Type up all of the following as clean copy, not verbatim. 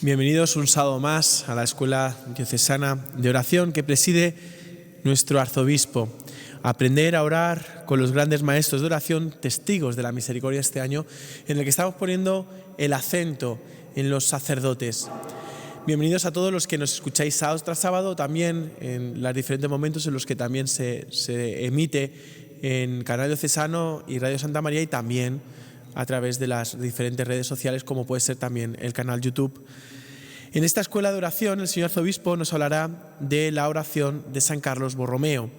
Bienvenidos un sábado más a la Escuela Diocesana de Oración que preside nuestro arzobispo. Aprender a orar con los grandes maestros de oración, testigos de la misericordia este año, en el que estamos poniendo el acento en los sacerdotes. Bienvenidos a todos los que nos escucháis sábado tras sábado, también en los diferentes momentos en los que también se emite en Canal Diocesano y Radio Santa María, y también a través de las diferentes redes sociales, como puede ser también el canal YouTube. En esta escuela de oración, el señor arzobispo nos hablará de la oración de San Carlos Borromeo.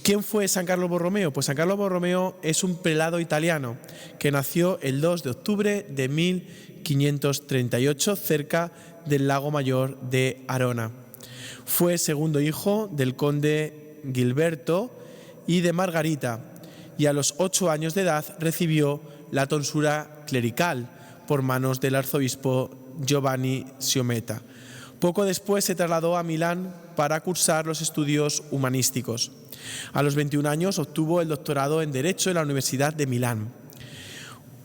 ¿Quién fue San Carlos Borromeo? Pues San Carlos Borromeo es un prelado italiano que nació el 2 de octubre de 1538 cerca del lago Mayor de Arona. Fue segundo hijo del conde Gilberto y de Margarita, y a los 8 años de edad recibió la tonsura clerical por manos del arzobispo Giovanni Sciometta. Poco después se trasladó a Milán para cursar los estudios humanísticos. A los 21 años obtuvo el doctorado en Derecho en la Universidad de Milán.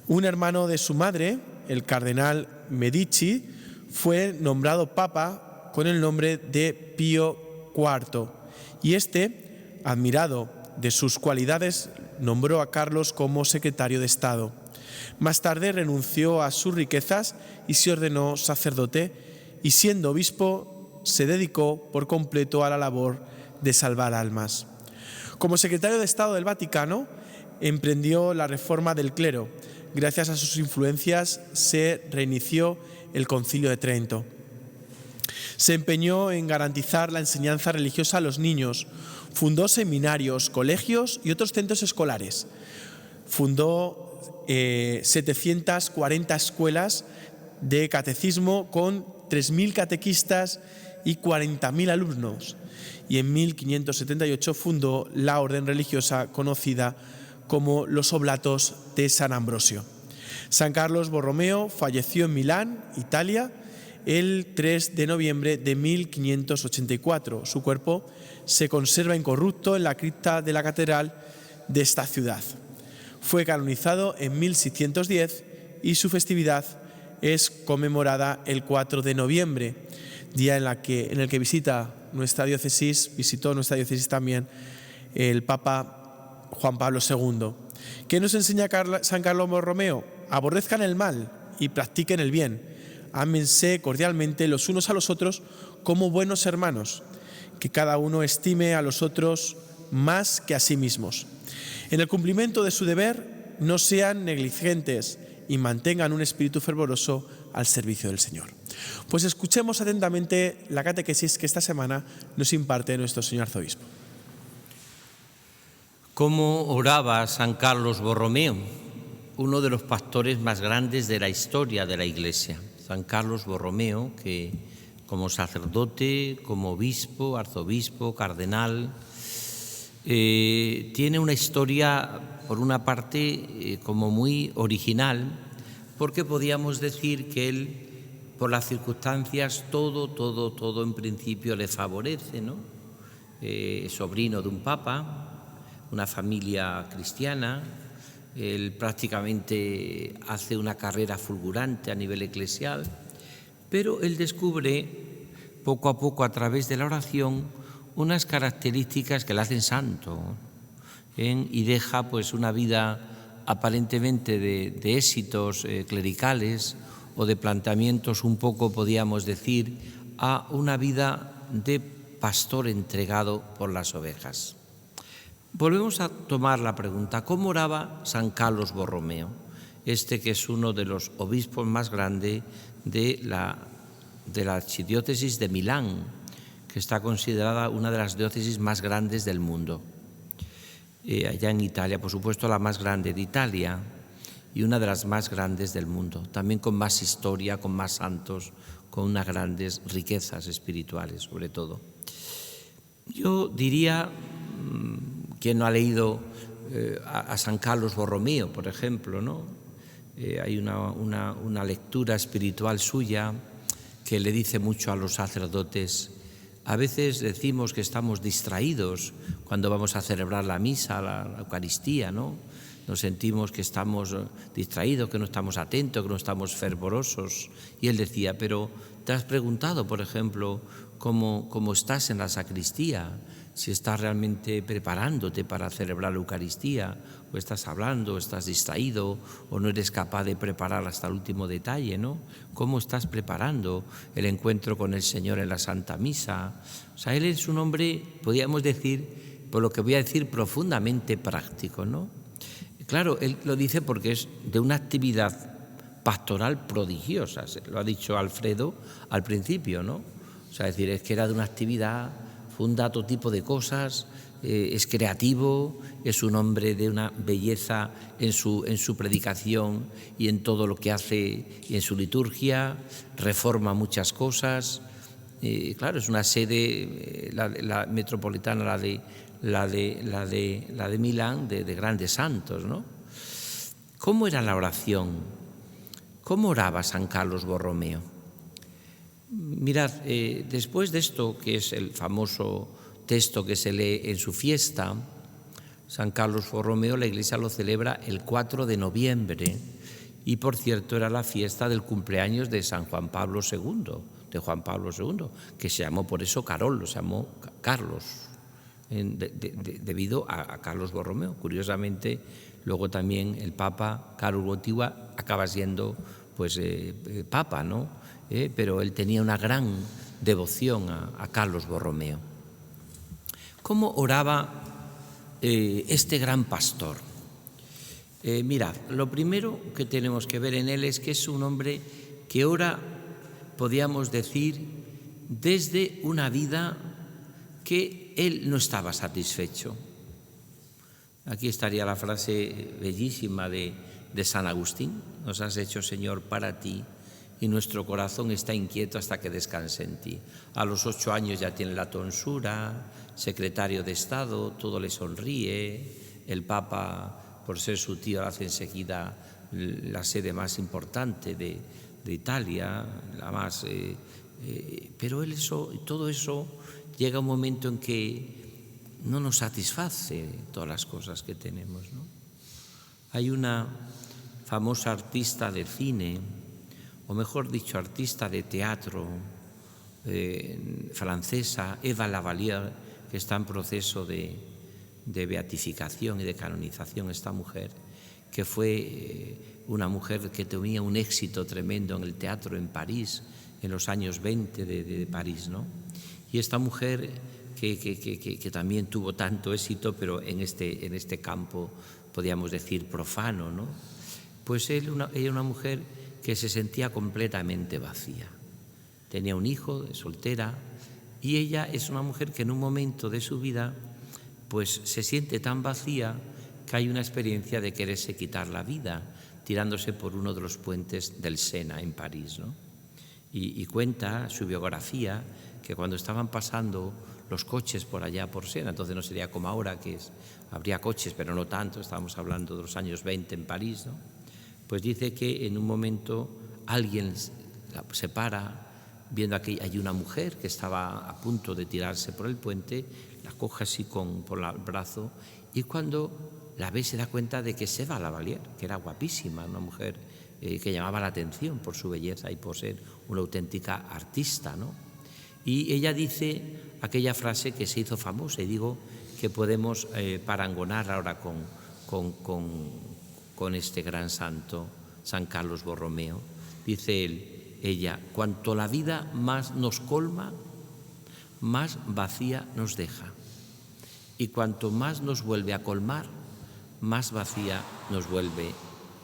Un hermano de su madre, el cardenal Medici, fue nombrado papa con el nombre de Pío IV, y este, admirado de sus cualidades, nombró a Carlos como secretario de Estado. Más tarde renunció a sus riquezas y se ordenó sacerdote, y siendo obispo se dedicó por completo a la labor de salvar almas. Como secretario de Estado del Vaticano, emprendió la reforma del clero. Gracias a sus influencias se reinició el Concilio de Trento. Se empeñó en garantizar la enseñanza religiosa a los niños. Fundó seminarios, colegios y otros centros escolares. Fundó 740 escuelas de catecismo con 3.000 catequistas y 40.000 alumnos. Y en 1578 fundó la orden religiosa conocida como los Oblatos de San Ambrosio. San Carlos Borromeo falleció en Milán, Italia, el 3 de noviembre de 1584. Su cuerpo se conserva incorrupto en la cripta de la catedral de esta ciudad. Fue canonizado en 1610 y su festividad es conmemorada el 4 de noviembre, día en el que visitó nuestra diócesis también el Papa Juan Pablo II. ¿Qué nos enseña San Carlos Borromeo? Aborrezcan el mal y practiquen el bien. Ámense cordialmente los unos a los otros como buenos hermanos, que cada uno estime a los otros más que a sí mismos. En el cumplimiento de su deber, no sean negligentes y mantengan un espíritu fervoroso al servicio del Señor. Pues escuchemos atentamente la catequesis que esta semana nos imparte nuestro señor arzobispo. ¿Cómo oraba San Carlos Borromeo? Uno de los pastores más grandes de la historia de la Iglesia. San Carlos Borromeo, que como sacerdote, como obispo, arzobispo, cardenal, tiene una historia, por una parte, como muy original, porque podíamos decir que él, por las circunstancias, todo en principio le favorece, ¿no? Sobrino de un papa, una familia cristiana. Él prácticamente hace una carrera fulgurante a nivel eclesial, pero él descubre poco a poco a través de la oración unas características que le hacen santo, y deja pues una vida aparentemente de éxitos clericales o de planteamientos un poco, podríamos decir, a una vida de pastor entregado por las ovejas. Volvemos a tomar la pregunta, ¿cómo oraba San Carlos Borromeo? Que es uno de los obispos más grandes de la archidiócesis de Milán, que está considerada una de las diócesis más grandes del mundo. Allá en Italia, por supuesto la más grande de Italia y una de las más grandes del mundo, también con más historia, con más santos, con unas grandes riquezas espirituales sobre todo. Yo diría, quien no ha leído a San Carlos Borromeo, por ejemplo, ¿no? Hay una lectura espiritual suya que le dice mucho a los sacerdotes. A veces decimos que estamos distraídos cuando vamos a celebrar la misa, la Eucaristía, ¿no? nos sentimos que estamos distraídos, que no estamos atentos, que no estamos fervorosos. Y él decía, pero ¿te has preguntado, por ejemplo, cómo estás en la sacristía? Si estás realmente preparándote para celebrar la Eucaristía, o estás hablando, o estás distraído, o no eres capaz de preparar hasta el último detalle, ¿no? ¿Cómo estás preparando el encuentro con el Señor en la Santa Misa? O sea, él es un hombre, podríamos decir, por lo que voy a decir, profundamente práctico, ¿no? Claro, él lo dice porque es de una actividad pastoral prodigiosa, lo ha dicho Alfredo al principio, ¿no? O sea, es decir, es que era de una actividad, funda todo tipo de cosas, es creativo, es un hombre de una belleza en su predicación y en todo lo que hace y en su liturgia, reforma muchas cosas. Claro, es una sede, la metropolitana, la de Milán, de grandes santos, ¿no? ¿Cómo era la oración? ¿Cómo oraba San Carlos Borromeo? Mirad, después de esto, que es el famoso texto que se lee en su fiesta, San Carlos Borromeo, la Iglesia lo celebra el 4 de noviembre y, por cierto, era la fiesta del cumpleaños de San Juan Pablo II, que se llamó por eso Carolo, se llamó Carlos, debido a Carlos Borromeo. Curiosamente, luego también el Papa Carlos Wojtyła acaba siendo pues Papa, ¿no? Pero él tenía una gran devoción a Carlos Borromeo. ¿Cómo oraba este gran pastor? Mirad, lo primero que tenemos que ver en él es que es un hombre que ora, podríamos decir, desde una vida que él no estaba satisfecho. Aquí estaría la frase bellísima de San Agustín: nos has hecho, Señor, para ti, y nuestro corazón está inquieto hasta que descanse en ti. A los 8 años ya tiene la tonsura, secretario de Estado, todo le sonríe, el Papa, por ser su tío, hace enseguida la sede más importante de Italia, la más... pero todo eso llega un momento en que no nos satisface todas las cosas que tenemos, ¿no? Hay una famosa artista de cine, o mejor dicho, artista de teatro francesa, Eva Lavalier, que está en proceso de beatificación y de canonización, esta mujer, que fue una mujer que tenía un éxito tremendo en el teatro en París, en los años 20 de París, ¿no? Y esta mujer que también tuvo tanto éxito, pero en este campo, podríamos decir, profano, ¿no? Pues ella era una mujer que se sentía completamente vacía. Tenía un hijo, soltera, y ella es una mujer que en un momento de su vida pues se siente tan vacía que hay una experiencia de quererse quitar la vida, tirándose por uno de los puentes del Sena en París, ¿no? Y cuenta su biografía que cuando estaban pasando los coches por allá por Sena, entonces no sería como ahora que habría coches, pero no tanto, estábamos hablando de los años 20 en París, ¿no? Pues dice que en un momento alguien se para viendo que hay una mujer que estaba a punto de tirarse por el puente, la coge así por el brazo, y cuando la ve se da cuenta de que es Eva Lavalier, que era guapísima, una mujer que llamaba la atención por su belleza y por ser una auténtica artista, ¿no? Y ella dice aquella frase que se hizo famosa, y digo que podemos parangonar ahora con este gran santo, San Carlos Borromeo. Dice ella, cuanto la vida más nos colma, más vacía nos deja. Y cuanto más nos vuelve a colmar, más vacía nos vuelve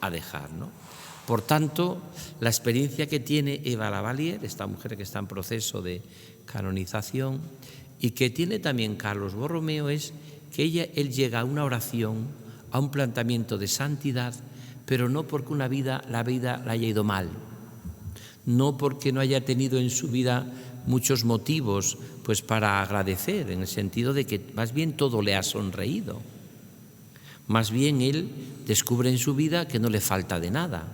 a dejar, ¿no? Por tanto, la experiencia que tiene Eva Lavalier, esta mujer que está en proceso de canonización, y que tiene también Carlos Borromeo, es que él llega a una oración, a un planteamiento de santidad, pero no porque la vida la haya ido mal, no porque no haya tenido en su vida muchos motivos pues para agradecer, en el sentido de que más bien todo le ha sonreído. Más bien él descubre en su vida que no le falta de nada,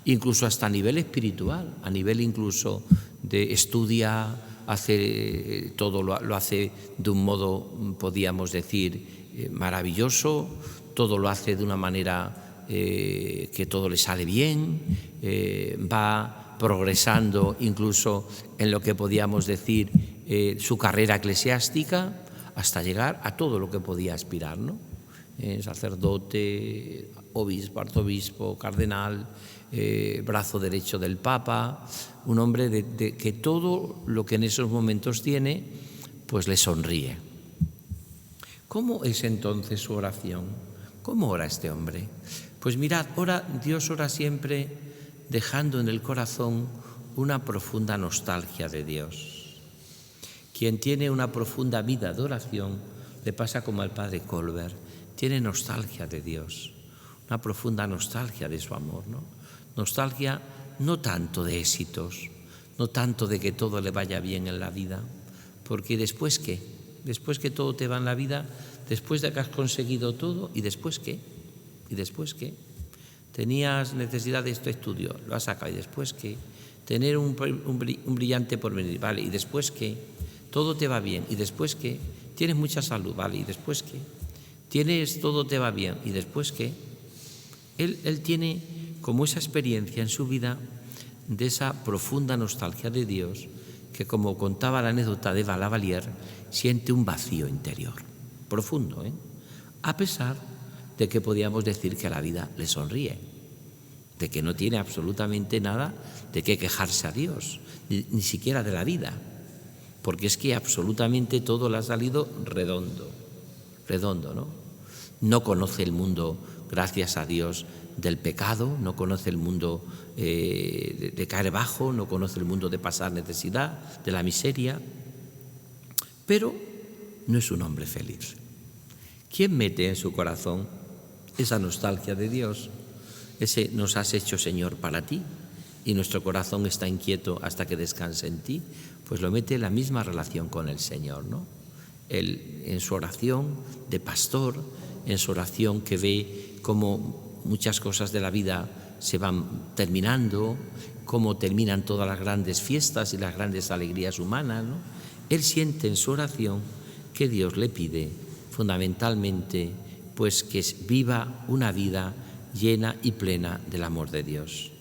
incluso hasta a nivel espiritual, a nivel incluso de estudia, hace todo lo hace de un modo, podríamos decir, maravilloso, todo lo hace de una manera que todo le sale bien, va progresando incluso en lo que podíamos decir su carrera eclesiástica, hasta llegar a todo lo que podía aspirar, ¿no? Sacerdote, obispo, arzobispo, cardenal, brazo derecho del Papa, un hombre de que todo lo que en esos momentos tiene, pues le sonríe. ¿Cómo es entonces su oración? ¿Cómo ora este hombre? Pues mirad, Dios ora siempre dejando en el corazón una profunda nostalgia de Dios. Quien tiene una profunda vida de oración, le pasa como al padre Colbert, tiene nostalgia de Dios, una profunda nostalgia de su amor, ¿no? Nostalgia no tanto de éxitos, no tanto de que todo le vaya bien en la vida, porque ¿después qué? Después que todo te va en la vida, después de que has conseguido todo, ¿y después qué? ¿Y después qué? Tenías necesidad de este estudio, lo has sacado, ¿y después qué? Tener un brillante porvenir, ¿vale? ¿Y después qué? Todo te va bien, ¿y después qué? Tienes mucha salud, ¿vale? ¿Y después qué? Todo te va bien, ¿y después qué? Él tiene como esa experiencia en su vida de esa profunda nostalgia de Dios, que como contaba la anécdota de Lavalier, siente un vacío interior, profundo, a pesar de que podíamos decir que a la vida le sonríe, de que no tiene absolutamente nada de qué quejarse a Dios, ni siquiera de la vida, porque es que absolutamente todo le ha salido redondo, ¿no? No conoce el mundo, gracias a Dios, del pecado, no conoce el mundo de caer bajo, no conoce el mundo de pasar necesidad, de la miseria, pero no es un hombre feliz. ¿Quién mete en su corazón esa nostalgia de Dios? Ese nos has hecho, Señor, para ti, y nuestro corazón está inquieto hasta que descanse en ti, pues lo mete en la misma relación con el Señor, ¿no? Él, en su oración de pastor, en su oración que ve cómo muchas cosas de la vida se van terminando, cómo terminan todas las grandes fiestas y las grandes alegrías humanas, ¿no? Él siente en su oración que Dios le pide fundamentalmente pues que viva una vida llena y plena del amor de Dios.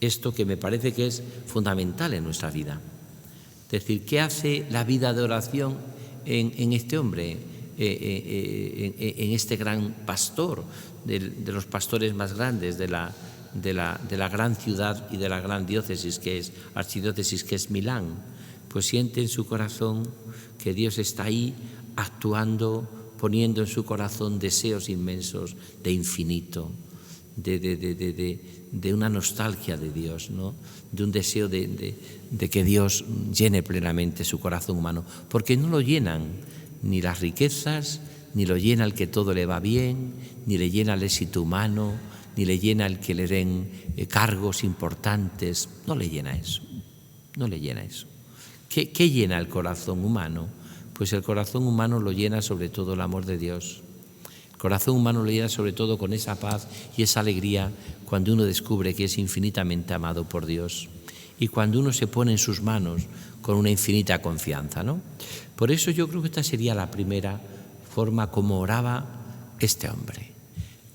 Esto que me parece que es fundamental en nuestra vida. Es decir, ¿qué hace la vida de oración en este hombre, en este gran pastor, de los pastores más grandes de la gran ciudad y de la gran diócesis que es, archidiócesis que es Milán? Pues siente en su corazón que Dios está ahí actuando, poniendo en su corazón deseos inmensos de infinito, de una nostalgia de Dios, ¿no? De un deseo de que Dios llene plenamente su corazón humano, porque no lo llenan ni las riquezas, ni lo llena el que todo le va bien, ni le llena el éxito humano, ni le llena el que le den cargos importantes, no le llena eso, no le llena eso. ¿Qué llena el corazón humano? Pues el corazón humano lo llena sobre todo el amor de Dios. El corazón humano lo llena sobre todo con esa paz y esa alegría cuando uno descubre que es infinitamente amado por Dios y cuando uno se pone en sus manos con una infinita confianza, ¿no? Por eso yo creo que esta sería la primera forma como oraba este hombre.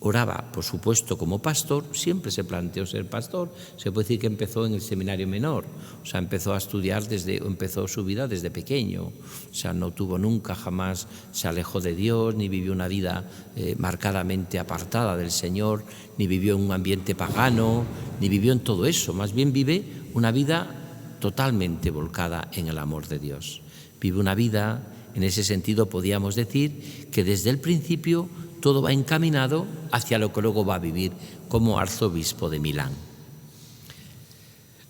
Oraba, por supuesto, como pastor, siempre se planteó ser pastor. Se puede decir que empezó en el seminario menor, o sea, empezó a estudiar empezó su vida desde pequeño, o sea, no tuvo nunca, jamás se alejó de Dios, ni vivió una vida marcadamente apartada del Señor, ni vivió en un ambiente pagano, ni vivió en todo eso, más bien vive una vida totalmente volcada en el amor de Dios. Vive una vida, en ese sentido podríamos decir, que desde el principio todo va encaminado hacia lo que luego va a vivir como arzobispo de Milán.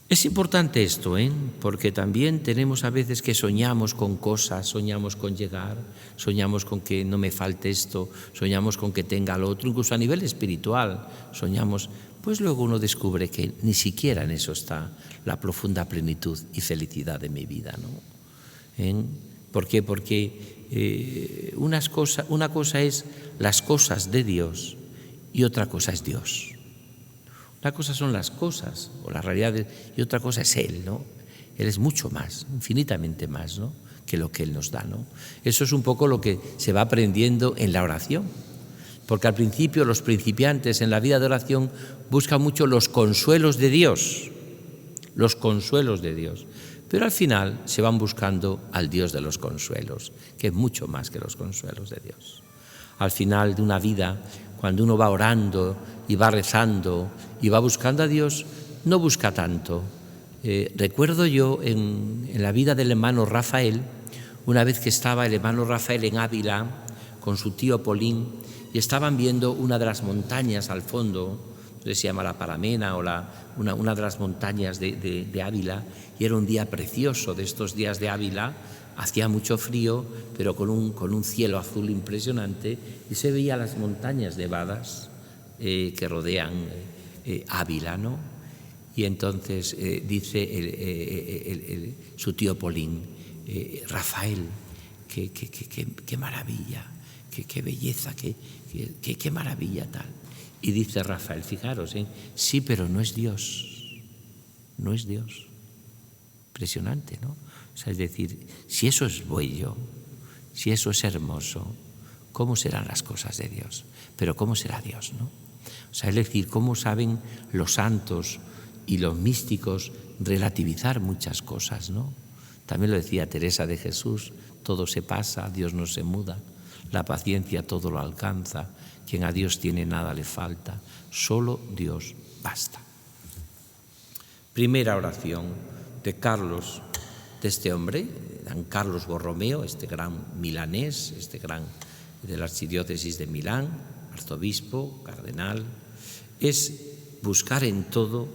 Es importante esto, porque también tenemos a veces que soñamos con cosas, soñamos con llegar, soñamos con que no me falte esto, soñamos con que tenga lo otro, incluso a nivel espiritual soñamos, pues luego uno descubre que ni siquiera en eso está la profunda plenitud y felicidad de mi vida, ¿no? ¿Por qué? Porque una cosa es las cosas de Dios y otra cosa es Dios. Una cosa son las cosas o las realidades y otra cosa es Él, ¿no? Él es mucho más, infinitamente más, ¿no?, que lo que Él nos da, ¿no? Eso es un poco lo que se va aprendiendo en la oración. porque al principio los principiantes en la vida de oración buscan mucho los consuelos de Dios, pero al final se van buscando al Dios de los consuelos, que es mucho más que los consuelos de Dios. Al final de una vida, cuando uno va orando y va rezando y va buscando a Dios, no busca tanto. Recuerdo yo en la vida del hermano Rafael, una vez que estaba el hermano Rafael en Ávila con su tío Polín y estaban viendo una de las montañas al fondo, no sé si se llama la Paramena o una de las montañas de Ávila, y era un día precioso de estos días de Ávila, hacía mucho frío, pero con un cielo azul impresionante, y se veían las montañas nevadas que rodean Ávila, ¿no? Y entonces dice su tío Polín, Rafael, qué maravilla, qué belleza, qué maravilla tal. Y dice Rafael, fijaros, sí, pero no es Dios, no es Dios. Impresionante, ¿no? O sea, es decir, si eso es bello, si eso es hermoso, ¿cómo serán las cosas de Dios? Pero ¿cómo será Dios, no? O sea, es decir, ¿cómo saben los santos y los místicos relativizar muchas cosas, ¿no? También lo decía Teresa de Jesús, todo se pasa, Dios no se muda, la paciencia todo lo alcanza, quien a Dios tiene nada le falta, solo Dios basta. Primera oración de Carlos, de este hombre, San Carlos Borromeo, este gran milanés, este gran de la archidiócesis de Milán, arzobispo, cardenal, es buscar en todo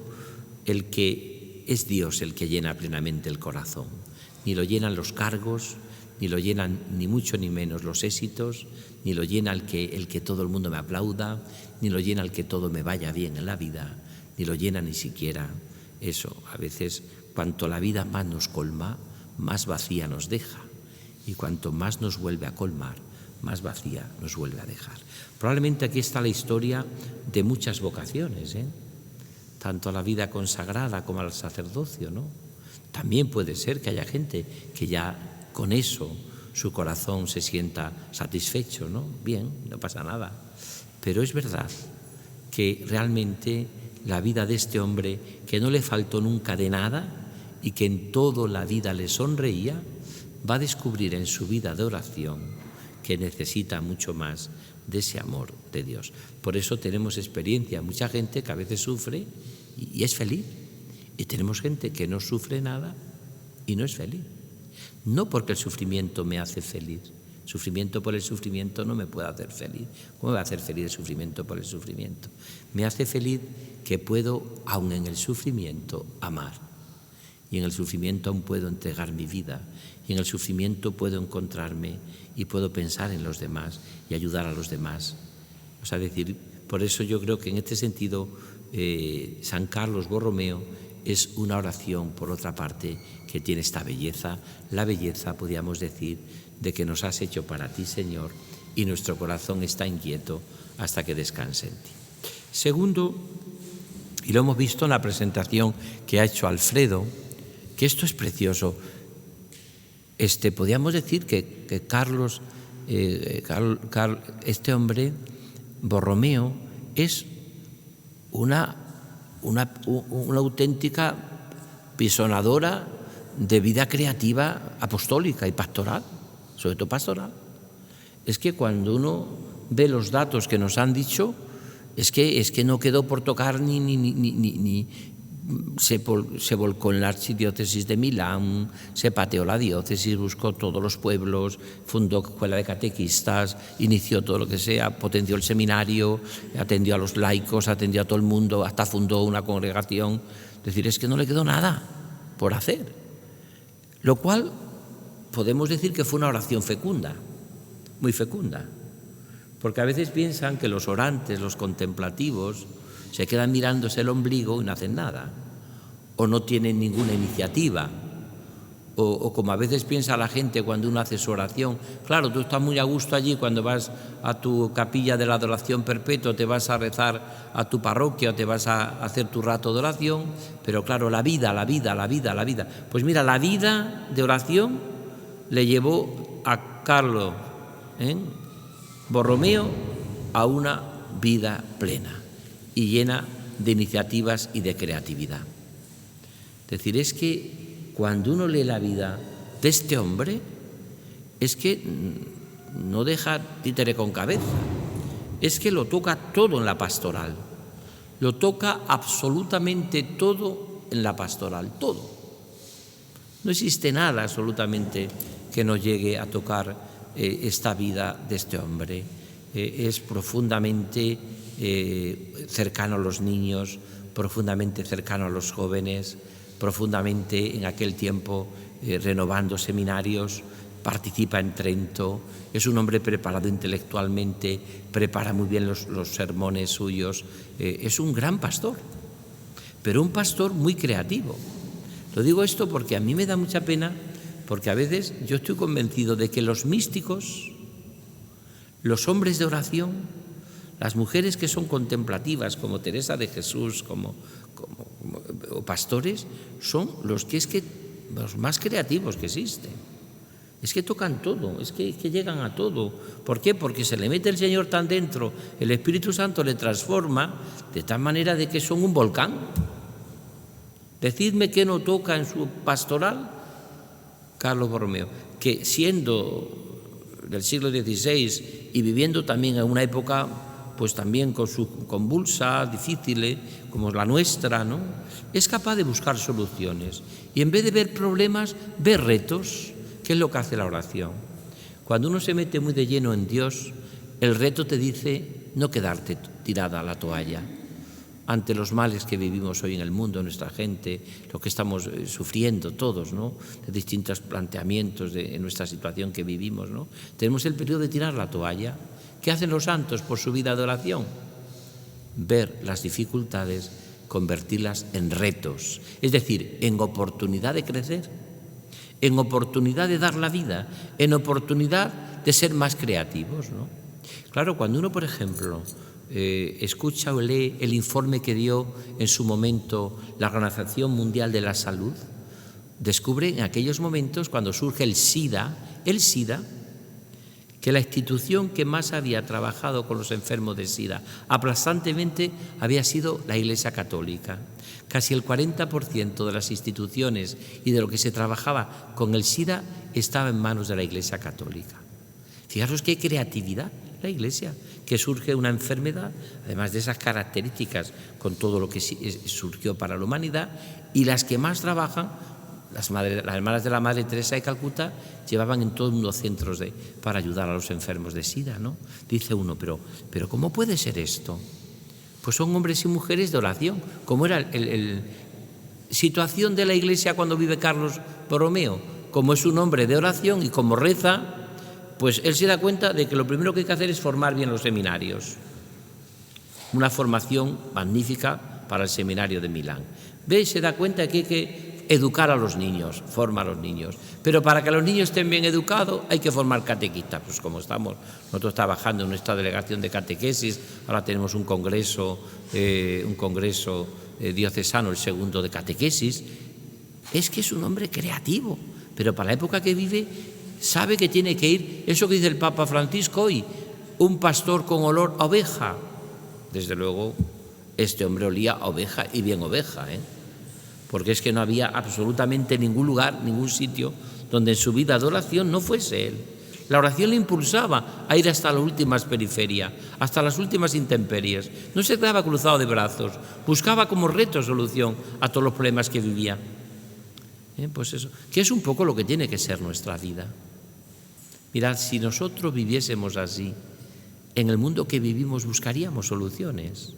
el que es Dios el que llena plenamente el corazón. Ni lo llenan los cargos, ni lo llenan ni mucho ni menos los éxitos, ni lo llena el que todo el mundo me aplauda, ni lo llena el que todo me vaya bien en la vida, ni lo llena ni siquiera eso. A veces, cuanto la vida más nos colma, más vacía nos deja, y cuanto más nos vuelve a colmar, más vacía nos vuelve a dejar. Probablemente aquí está la historia de muchas vocaciones, tanto a la vida consagrada como al sacerdocio, ¿no? También puede ser que haya gente que ya con eso su corazón se sienta satisfecho, ¿no? Bien, no pasa nada. Pero es verdad que realmente la vida de este hombre, que no le faltó nunca de nada y que en toda la vida le sonreía, va a descubrir en su vida de oración que necesita mucho más de ese amor de Dios. Por eso tenemos experiencia, mucha gente que a veces sufre y es feliz, y tenemos gente que no sufre nada y no es feliz. No porque el sufrimiento me hace feliz, sufrimiento por el sufrimiento no me puede hacer feliz. ¿Cómo me va a hacer feliz el sufrimiento por el sufrimiento? Me hace feliz que puedo, aun en el sufrimiento, amar. Y en el sufrimiento aún puedo entregar mi vida. Y en el sufrimiento puedo encontrarme y puedo pensar en los demás y ayudar a los demás. O sea, decir, por eso yo creo que en este sentido San Carlos Borromeo es una oración, por otra parte, que tiene esta belleza, la belleza, podríamos decir, de que nos has hecho para ti, Señor, y nuestro corazón está inquieto hasta que descanse en ti. Segundo, y lo hemos visto en la presentación que ha hecho Alfredo, que esto es precioso. Podríamos decir que Carlos, este hombre, Borromeo, es una auténtica pisonadora de vida creativa apostólica y pastoral, sobre todo pastoral. Es que cuando uno ve los datos que nos han dicho, es que no quedó por tocar ni se volcó en la archidiócesis de Milán, se pateó la diócesis, buscó todos los pueblos, fundó escuela de catequistas, inició todo lo que sea, potenció el seminario, atendió a los laicos, atendió a todo el mundo, hasta fundó una congregación. Es decir, es que no le quedó nada por hacer. Lo cual podemos decir que fue una oración fecunda, muy fecunda. Porque a veces piensan que los orantes, los contemplativos, se quedan mirándose el ombligo y no hacen nada, o no tienen ninguna iniciativa, o como a veces piensa la gente cuando uno hace su oración. Claro, tú estás muy a gusto allí cuando vas a tu capilla de la adoración perpetua, te vas a rezar a tu parroquia o te vas a hacer tu rato de oración, pero claro, la vida. Pues mira, la vida de oración le llevó a Carlos Borromeo a una vida plena y llena de iniciativas y de creatividad. Es decir, es que cuando uno lee la vida de este hombre, es que no deja títere con cabeza, es que lo toca todo en la pastoral, lo toca absolutamente todo en la pastoral, todo. No existe nada absolutamente que no llegue a tocar esta vida de este hombre. Es profundamente cercano a los niños, profundamente cercano a los jóvenes, profundamente en aquel tiempo renovando seminarios, participa en Trento, es un hombre preparado intelectualmente, prepara muy bien los sermones suyos, es un gran pastor, pero un pastor muy creativo. Lo digo esto porque a mí me da mucha pena, porque a veces yo estoy convencido de que los místicos, los hombres de oración, las mujeres que son contemplativas, como Teresa de Jesús, como pastores, son los los más creativos que existen. Es que tocan todo, es que llegan a todo. ¿Por qué? Porque se le mete el Señor tan dentro, el Espíritu Santo le transforma de tal manera de que son un volcán. Decidme qué no toca en su pastoral Carlos Borromeo, que siendo del siglo XVI y viviendo también en una época pues también convulsa, difícil, como la nuestra, ¿no?, es capaz de buscar soluciones y en vez de ver problemas, ve retos, que es lo que hace la oración. Cuando uno se mete muy de lleno en Dios, el reto te dice no quedarte tirada a la toalla ante los males que vivimos hoy en el mundo, nuestra gente, lo que estamos sufriendo todos, ¿no?, de distintos planteamientos de nuestra situación que vivimos, ¿no? Tenemos el periodo de tirar la toalla. ¿Qué hacen los santos por su vida de oración? Ver las dificultades, convertirlas en retos, es decir, en oportunidad de crecer, en oportunidad de dar la vida, en oportunidad de ser más creativos, ¿no? Claro, cuando uno, por ejemplo, escucha o lee el informe que dio en su momento la Organización Mundial de la Salud, descubre en aquellos momentos, cuando surge el SIDA, que la institución que más había trabajado con los enfermos de SIDA aplastantemente había sido la Iglesia Católica. Casi el 40% de las instituciones y de lo que se trabajaba con el SIDA estaba en manos de la Iglesia Católica. Fijaros qué creatividad la Iglesia, que surge una enfermedad, además de esas características, con todo lo que surgió para la humanidad, y las que más trabajan, las hermanas de la Madre Teresa de Calcuta, llevaban en todo el mundo centros para ayudar a los enfermos de SIDA, ¿no? Dice uno, pero ¿cómo puede ser esto? Pues son hombres y mujeres de oración, como era la situación de la Iglesia cuando vive Carlos Borromeo. Como es un hombre de oración y como reza, pues él se da cuenta de que lo primero que hay que hacer es formar bien los seminarios. Una formación magnífica para el seminario de Milán. Ve y se da cuenta de que hay que educar a los niños, forma a los niños. Pero para que los niños estén bien educados hay que formar catequistas. Pues como estamos nosotros trabajando en nuestra delegación de catequesis, ahora tenemos un congreso diocesano, el segundo de catequesis. Es que es un hombre creativo, pero para la época que vive sabe que tiene que ir, eso que dice el Papa Francisco hoy, un pastor con olor a oveja. Desde luego, este hombre olía a oveja y bien oveja, porque es que no había absolutamente ningún lugar, ningún sitio donde en su vida de oración no fuese él. La oración le impulsaba a ir hasta las últimas periferias, hasta las últimas intemperies. No se quedaba cruzado de brazos, buscaba como reto solución a todos los problemas que vivía. Pues eso, que es un poco lo que tiene que ser nuestra vida. Mirad, si nosotros viviésemos así, en el mundo que vivimos buscaríamos soluciones.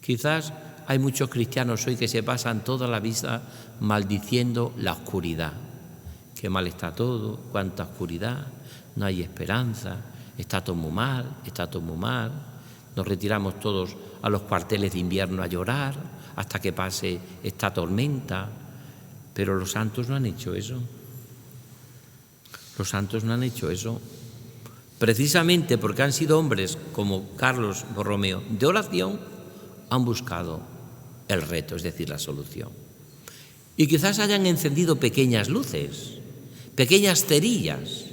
Quizás hay muchos cristianos hoy que se pasan toda la vida maldiciendo la oscuridad. Qué mal está todo, cuánta oscuridad, no hay esperanza, está todo muy mal, está todo muy mal. Nos retiramos todos a los cuarteles de invierno a llorar hasta que pase esta tormenta. Pero los santos no han hecho eso. Los santos no han hecho eso. Precisamente porque han sido hombres como Carlos Borromeo de oración, han buscado el reto, es decir, la solución. Y quizás hayan encendido pequeñas luces, pequeñas cerillas.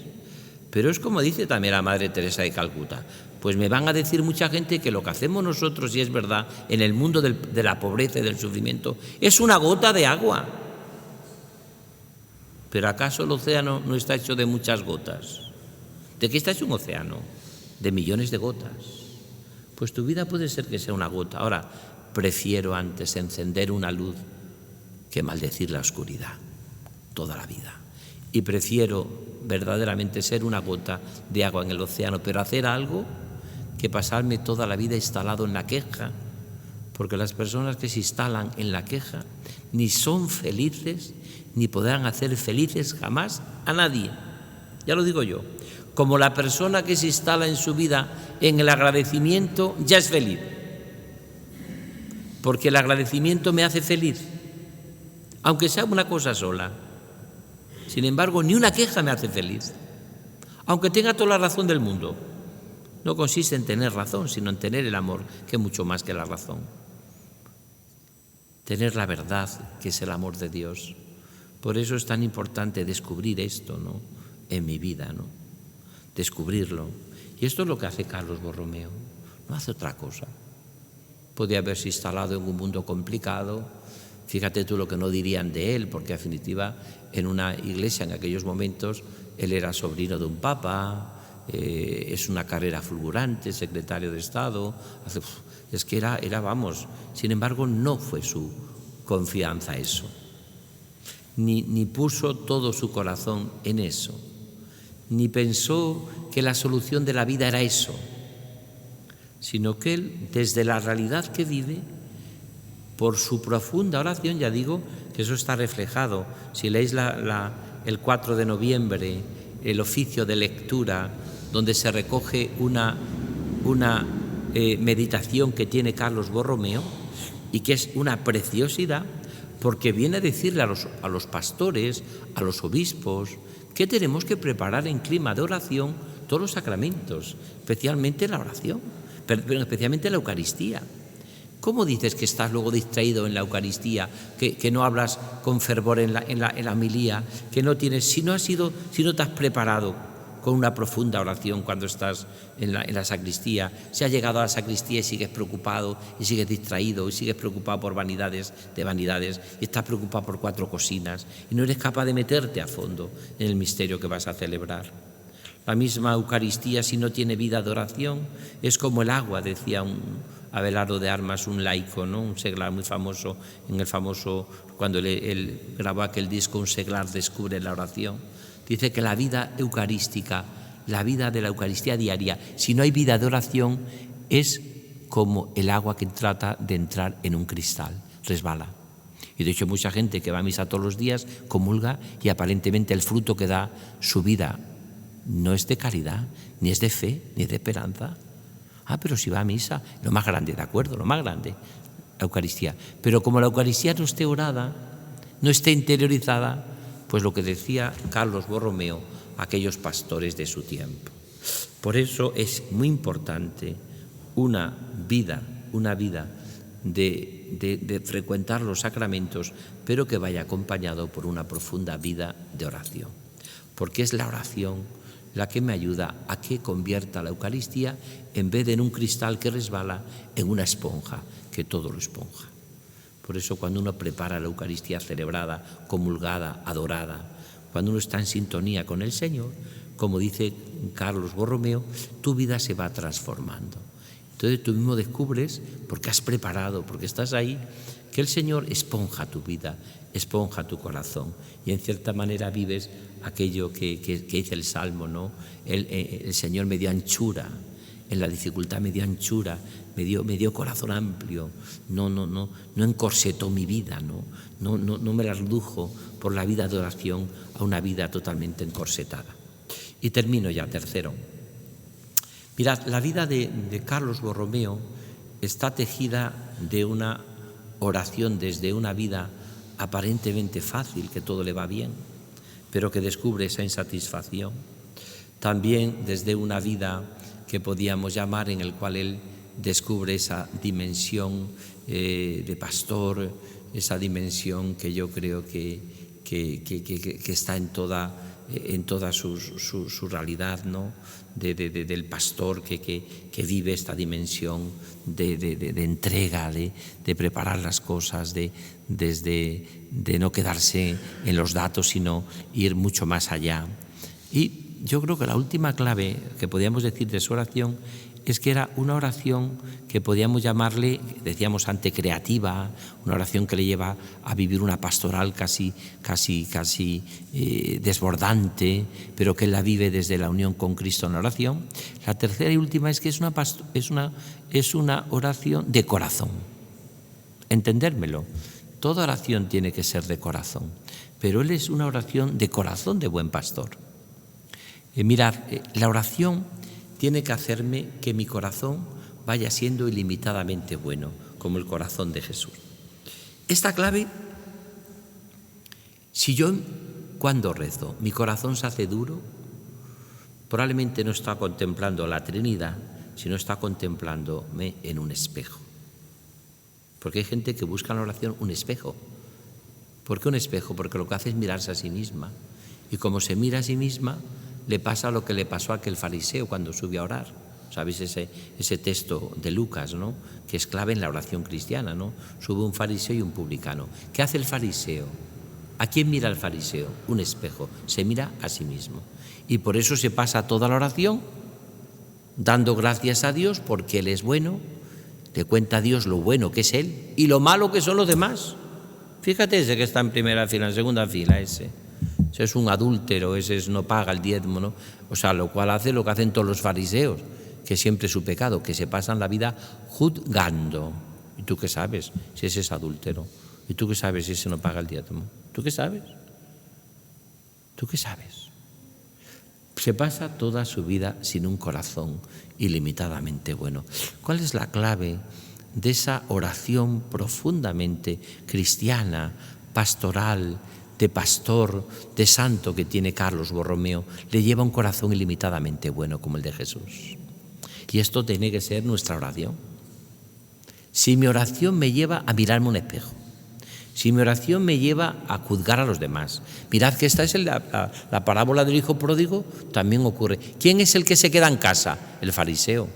Pero es como dice también la Madre Teresa de Calcuta, Pues me van a decir mucha gente que lo que hacemos nosotros, y es verdad, en el mundo de la pobreza y del sufrimiento, es una gota de agua. ¿Pero acaso el océano no está hecho de muchas gotas? ¿De qué está hecho un océano? De millones de gotas. Pues tu vida puede ser que sea una gota. Ahora, prefiero antes encender una luz que maldecir la oscuridad toda la vida. Y prefiero verdaderamente ser una gota de agua en el océano, pero hacer algo que pasarme toda la vida instalado en la queja, porque las personas que se instalan en la queja ni son felices, ni podrán hacer felices jamás a nadie. Ya lo digo yo. Como la persona que se instala en su vida en el agradecimiento ya es feliz, porque el agradecimiento me hace feliz, aunque sea una cosa sola. Sin embargo, ni una queja me hace feliz, aunque tenga toda la razón del mundo. No consiste en tener razón, sino en tener el amor, que es mucho más que la razón. Tener la verdad, que es el amor de Dios. Por eso es tan importante descubrir esto, ¿no?, en mi vida, ¿no?, descubrirlo. Y esto es lo que hace Carlos Borromeo, no hace otra cosa. Podría haberse instalado en un mundo complicado. Fíjate tú lo que no dirían de él, porque en definitiva en una iglesia en aquellos momentos él era sobrino de un papa, es una carrera fulgurante, secretario de Estado, es que era, vamos, sin embargo no fue su confianza eso, ni puso todo su corazón en eso, ni pensó que la solución de la vida era eso, sino que él, desde la realidad que vive, por su profunda oración, ya digo que eso está reflejado, si leéis el 4 de noviembre, el oficio de lectura, donde se recoge una meditación que tiene Carlos Borromeo y que es una preciosidad, porque viene a decirle a los pastores, a los obispos, que tenemos que preparar en clima de oración todos los sacramentos, especialmente la oración, pero especialmente la Eucaristía. ¿Cómo dices que estás luego distraído en la Eucaristía, que no hablas con fervor en la homilía, que no tienes, si no te has preparado con una profunda oración cuando estás en la sacristía, si has llegado a la sacristía y sigues preocupado, y sigues distraído, y sigues preocupado por vanidades, y estás preocupado por 4 cocinas, y no eres capaz de meterte a fondo en el misterio que vas a celebrar? La misma Eucaristía, si no tiene vida de oración, es como el agua, decía Abelardo de Armas, un laico, ¿no?, un seglar muy famoso, cuando él grabó aquel disco, Un seglar descubre la oración. Dice que la vida eucarística, la vida de la Eucaristía diaria, si no hay vida de oración, es como el agua que trata de entrar en un cristal, resbala. Y de hecho mucha gente que va a misa todos los días comulga y aparentemente el fruto que da su vida no es de caridad, ni es de fe, ni es de esperanza. Pero si va a misa, lo más grande, de acuerdo, lo más grande, la Eucaristía. Pero como la Eucaristía no esté orada, no esté interiorizada, pues lo que decía Carlos Borromeo a aquellos pastores de su tiempo. Por eso es muy importante una vida de frecuentar los sacramentos, pero que vaya acompañado por una profunda vida de oración. Porque es la oración la que me ayuda a que convierta la Eucaristía, en vez de en un cristal que resbala, en una esponja que todo lo esponja. Por eso cuando uno prepara la Eucaristía celebrada, comulgada, adorada, cuando uno está en sintonía con el Señor, como dice Carlos Borromeo, tu vida se va transformando. Entonces tú mismo descubres, porque has preparado, porque estás ahí, que el Señor esponja tu vida, esponja tu corazón, y en cierta manera vives aquello que dice el Salmo, ¿no? El Señor me dio anchura, en la dificultad me dio anchura, me dio corazón amplio, no encorsetó mi vida, no me la redujo por la vida de oración a una vida totalmente encorsetada. Y termino ya, tercero. Mirad, la vida de Carlos Borromeo está tejida de una oración desde una vida aparentemente fácil, que todo le va bien, pero que descubre esa insatisfacción. También desde una vida que podíamos llamar, en el cual él descubre esa dimensión de pastor, esa dimensión que yo creo que está en toda en toda su realidad, ¿no? Del pastor que vive esta dimensión de entrega, de preparar las cosas, de no quedarse en los datos, sino ir mucho más allá. Y yo creo que la última clave que podíamos decir de su oración es que era una oración que podíamos llamarle, decíamos antes, creativa, una oración que le lleva a vivir una pastoral casi desbordante, pero que él la vive desde la unión con Cristo en la oración. La tercera y última es que es una oración de corazón. Entendérmelo. Toda oración tiene que ser de corazón, pero él es una oración de corazón de buen pastor. Mirad, la oración tiene que hacerme que mi corazón vaya siendo ilimitadamente bueno, como el corazón de Jesús. Esta clave, si yo cuando rezo mi corazón se hace duro, probablemente no está contemplando la Trinidad, sino está contemplándome en un espejo. Porque hay gente que busca en la oración un espejo. ¿Por qué un espejo? Porque lo que hace es mirarse a sí misma. Y como se mira a sí misma, le pasa lo que le pasó a aquel fariseo cuando subió a orar. ¿Sabéis ese texto de Lucas, ¿no? Que es clave en la oración cristiana, ¿no? Sube un fariseo y un publicano. ¿Qué hace el fariseo? ¿A quién mira el fariseo? Un espejo. Se mira a sí mismo. Y por eso se pasa toda la oración dando gracias a Dios porque Él es bueno. Le cuenta a Dios lo bueno que es Él y lo malo que son los demás. Fíjate ese que está en primera fila, en segunda fila, ese es un adúltero, ese no paga el diezmo, ¿no? O sea, lo cual hace lo que hacen todos los fariseos, que siempre es su pecado, que se pasan la vida juzgando. ¿Y tú qué sabes si ese es adúltero? ¿Y tú qué sabes si ese no paga el diezmo? ¿Tú qué sabes? ¿Tú qué sabes? Se pasa toda su vida sin un corazón ilimitadamente bueno. ¿Cuál es la clave de esa oración profundamente cristiana, pastoral, de pastor, de santo que tiene Carlos Borromeo? Le lleva un corazón ilimitadamente bueno como el de Jesús. Y esto tiene que ser nuestra oración. Si mi oración me lleva a mirarme un espejo, si mi oración me lleva a juzgar a los demás. Mirad que esta es la parábola del hijo pródigo, también ocurre. ¿Quién es el que se queda en casa? El fariseo.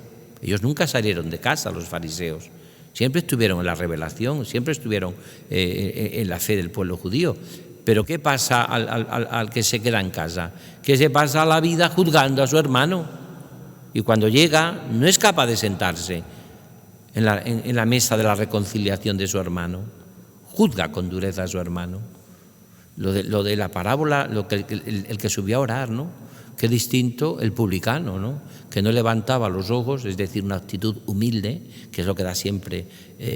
Ellos nunca salieron de casa, los fariseos. Siempre estuvieron en la revelación, siempre estuvieron en la fe del pueblo judío. Pero ¿qué pasa al que se queda en casa? Que se pasa la vida juzgando a su hermano. Y cuando llega, no es capaz de sentarse en la mesa de la reconciliación de su hermano. Juzga con dureza a su hermano. Lo de la parábola, el que subió a orar, ¿no? Qué distinto el publicano, ¿no? Que no levantaba los ojos, es decir, una actitud humilde, que es lo que da siempre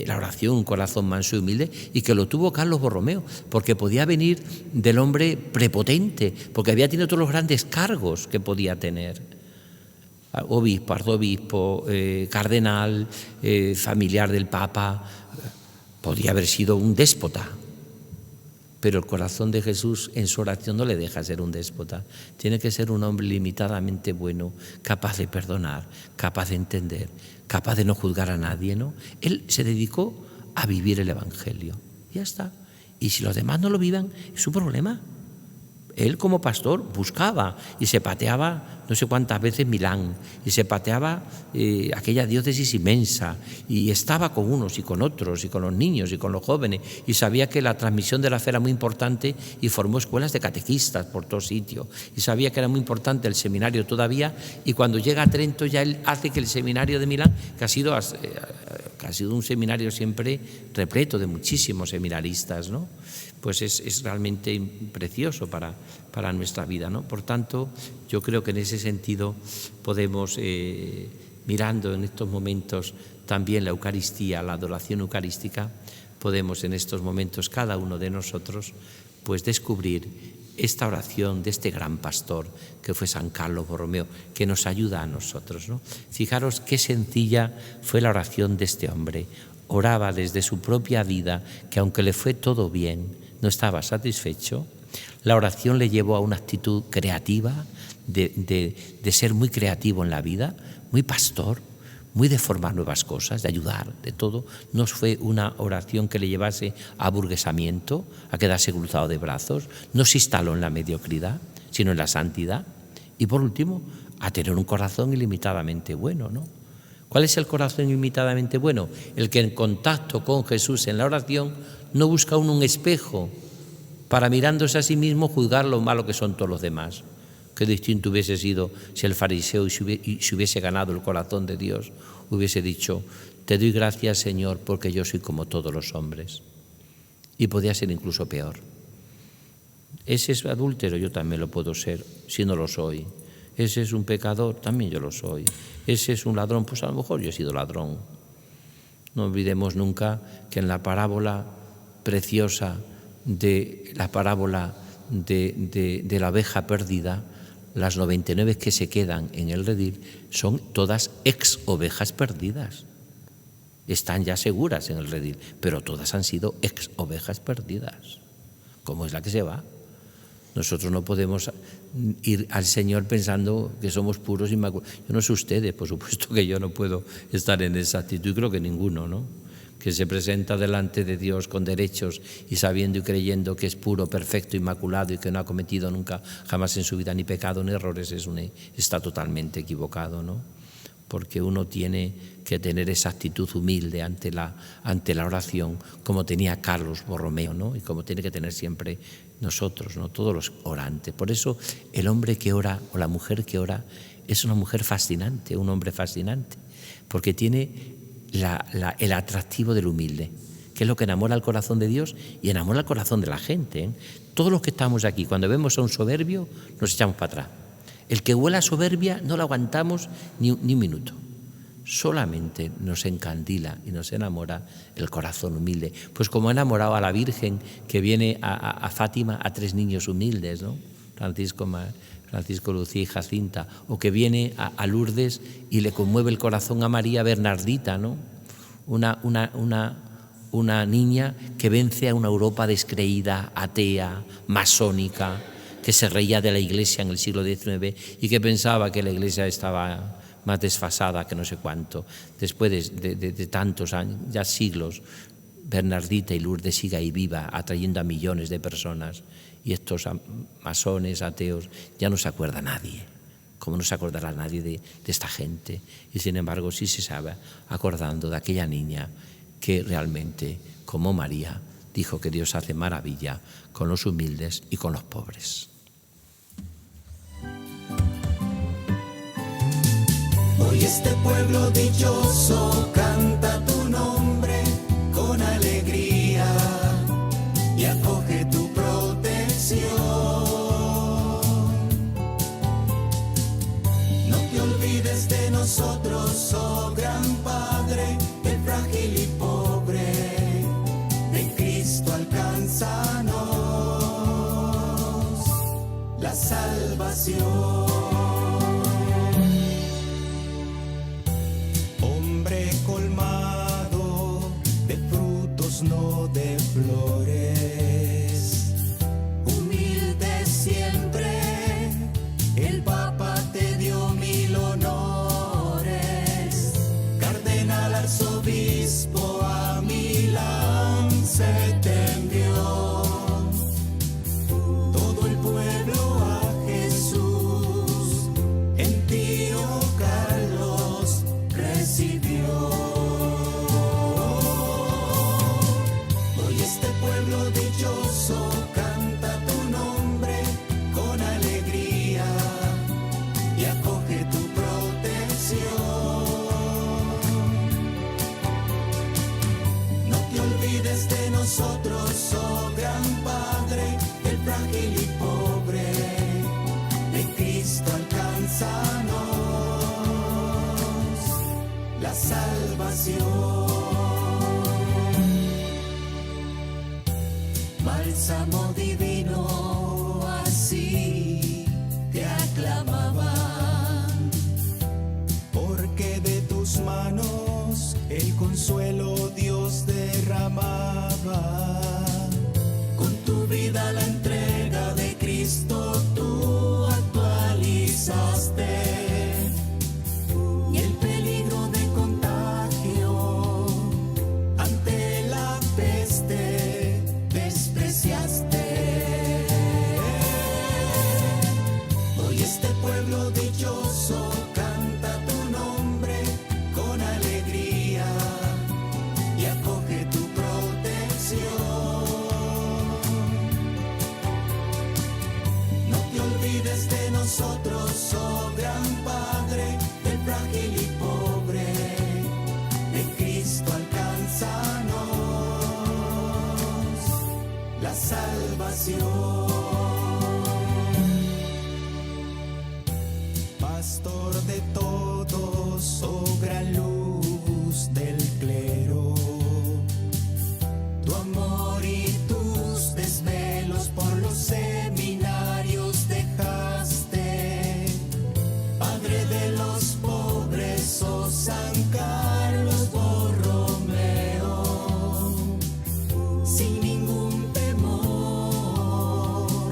la oración, un corazón manso y humilde, y que lo tuvo Carlos Borromeo, porque podía venir del hombre prepotente, porque había tenido todos los grandes cargos que podía tener. Obispo, arzobispo, cardenal, familiar del Papa. Podría haber sido un déspota, pero el corazón de Jesús en su oración no le deja ser un déspota. Tiene que ser un hombre limitadamente bueno, capaz de perdonar, capaz de entender, capaz de no juzgar a nadie, ¿no? Él se dedicó a vivir el Evangelio. Ya está. Y si los demás no lo vivan, es su problema. Él como pastor buscaba y se pateaba no sé cuántas veces Milán y se pateaba aquella diócesis inmensa y estaba con unos y con otros y con los niños y con los jóvenes y sabía que la transmisión de la fe era muy importante y formó escuelas de catequistas por todo sitio y sabía que era muy importante el seminario todavía y cuando llega a Trento ya él hace que el seminario de Milán, que ha sido un seminario siempre repleto de muchísimos seminaristas, ¿no? Pues es realmente precioso para nuestra vida, ¿no? Por tanto, yo creo que en ese sentido podemos, mirando en estos momentos también la Eucaristía, la adoración eucarística, podemos en estos momentos cada uno de nosotros pues descubrir esta oración de este gran pastor que fue San Carlos Borromeo, que nos ayuda a nosotros, ¿no? Fijaros qué sencilla fue la oración de este hombre. Oraba desde su propia vida, que aunque le fue todo bien, no estaba satisfecho. La oración le llevó a una actitud creativa, de ser muy creativo en la vida, muy pastor, muy de formar nuevas cosas, de ayudar, de todo. No fue una oración que le llevase a aburguesamiento, a quedarse cruzado de brazos. No se instaló en la mediocridad, sino en la santidad. Y por último, a tener un corazón ilimitadamente bueno, ¿no? ¿Cuál es el corazón ilimitadamente bueno? El que en contacto con Jesús en la oración no busca uno un espejo para, mirándose a sí mismo, juzgar lo malo que son todos los demás. Qué distinto hubiese sido si el fariseo, y si hubiese ganado el corazón de Dios, hubiese dicho: te doy gracias, Señor, porque yo soy como todos los hombres. Y podía ser incluso peor. Ese es adúltero, yo también lo puedo ser, si no lo soy. Ese es un pecador, también yo lo soy. Ese es un ladrón, pues a lo mejor yo he sido ladrón. No olvidemos nunca que en la parábola preciosa de la parábola de la oveja perdida, las 99 que se quedan en el redil son todas ex ovejas perdidas. Están ya seguras en el redil, pero todas han sido ex ovejas perdidas. ¿Cómo es la que se va? Nosotros no podemos ir al Señor pensando que somos puros, inmaculados. Yo no sé ustedes, por supuesto que yo no puedo estar en esa actitud, y creo que ninguno, ¿no? Que se presenta delante de Dios con derechos y sabiendo y creyendo que es puro, perfecto, inmaculado y que no ha cometido nunca, jamás en su vida, ni pecado ni errores, está totalmente equivocado, ¿no? Porque uno tiene que tener esa actitud humilde ante la oración, como tenía Carlos Borromeo, ¿no? Y como tiene que tener siempre nosotros, ¿no? Todos los orantes. Por eso el hombre que ora o la mujer que ora es una mujer fascinante, un hombre fascinante, porque tiene el atractivo del humilde, que es lo que enamora el corazón de Dios y enamora el corazón de la gente, ¿eh? Todos los que estamos aquí, cuando vemos a un soberbio, nos echamos para atrás. El que huela a soberbia no lo aguantamos ni un minuto. Solamente nos encandila y nos enamora el corazón humilde. Pues como ha enamorado a la Virgen que viene a Fátima a 3 niños humildes, ¿no? Francisco, Lucía y Jacinta, o que viene a Lourdes y le conmueve el corazón a María Bernardita, ¿no? Una niña que vence a una Europa descreída, atea, masónica, que se reía de la Iglesia en el siglo XIX y que pensaba que la Iglesia estaba más desfasada que no sé cuánto. Después de tantos años, ya siglos, Bernardita y Lourdes sigue ahí viva, atrayendo a millones de personas. Y estos masones, ateos, ya no se acuerda nadie, como no se acordará nadie de esta gente. Y sin embargo sí se sabe acordando de aquella niña que realmente, como María, dijo que Dios hace maravilla con los humildes y con los pobres. Hoy este pueblo dichoso canta tu nombre con alegría y acoge tu protección. No te olvides de nosotros, oh gran Padre, el frágil y pobre, de Cristo alcánzanos la salvación. No de flores, humilde siempre, el Papa te dio 1000 honores. Cardenal, arzobispo, a Milán se te envió. Todo el pueblo a Jesús en ti, oh Carlos, recibió. Pueblo dichoso canta tu nombre con alegría y acoge tu protección. No te olvides de nosotros, oh gran Padre, el frágil y pobre, de Cristo alcánzanos la salvación. Bálsamo divino, así te aclamaban, porque de tus manos el consuelo Dios derramaba. Con tu vida la entrega de Cristo tú actualizaste, y el peligro de despreciaste, despreciaste. Hoy este pueblo dichoso canta tu nombre con alegría y acoge tu protección. No te olvides de nosotros, oh gran Padre, del frágil y pobre, de Cristo alcánzanos la salvación. Pastor de todos, oh gran luz del clero, tu amor y tus desvelos por los seminarios dejaste. Padre de los pobres, oh San Carlos Borromeo, sin ningún temor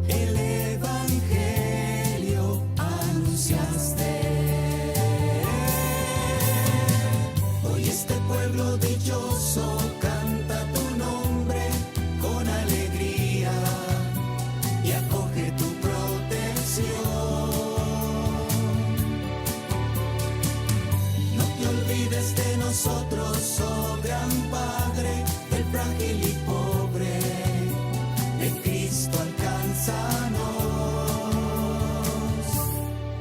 el Evangelio anunciaste. Hoy este pueblo dichoso canta tu nombre con alegría y acoge tu protección. No te olvides de nosotros, oh gran Padre, del frágil y pobre, de Cristo alcánzanos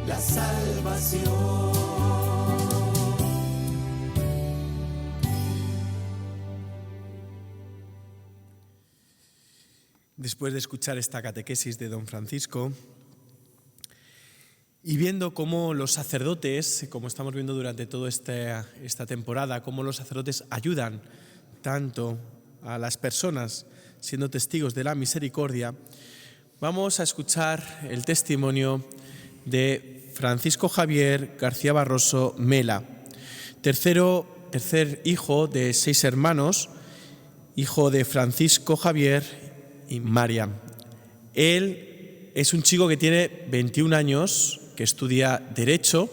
la salvación. Después de escuchar esta catequesis de don Francisco y viendo cómo los sacerdotes, como estamos viendo durante toda esta temporada, cómo los sacerdotes ayudan tanto a las personas siendo testigos de la misericordia, vamos a escuchar el testimonio de Francisco Javier García Barroso Mela, tercer hijo de 6 hermanos, hijo de Francisco Javier y María. Él es un chico que tiene 21 años, que estudia Derecho